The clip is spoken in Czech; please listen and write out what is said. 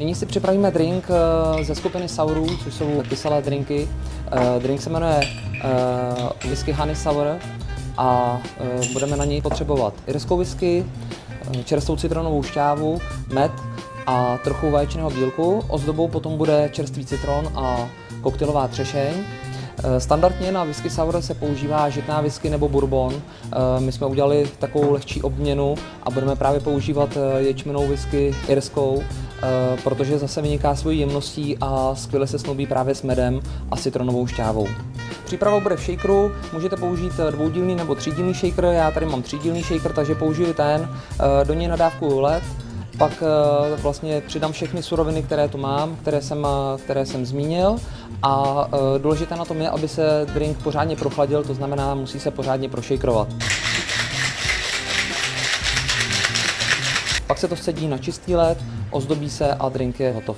Nyní si připravíme drink ze skupiny Sourů, což jsou kyselé drinky. Drink se jmenuje Whisky Honey Sour a budeme na něj potřebovat irskou whisky, čerstvou citronovou šťávu, med a trochu vaječného bílku. Ozdobou potom bude čerstvý citron a koktejlová třešeň. Standardně na whisky sour se používá žitná whisky nebo bourbon. My jsme udělali takovou lehčí obměnu a budeme právě používat ječmenou whisky irskou, protože zase vyniká svojí jemností a skvěle se snoubí právě s medem a citronovou šťávou. Příprava bude v shakeru, můžete použít dvoudílný nebo třídílný shaker, já tady mám třídílný shaker, takže použiju ten, do něj nadávkuju led, pak vlastně přidám všechny suroviny, které tu mám, které jsem zmínil a důležité na tom je, aby se drink pořádně prochladil, to znamená, musí se pořádně prošejkrovat. Pak se to scedí na čistý led, ozdobí se a drink je hotov.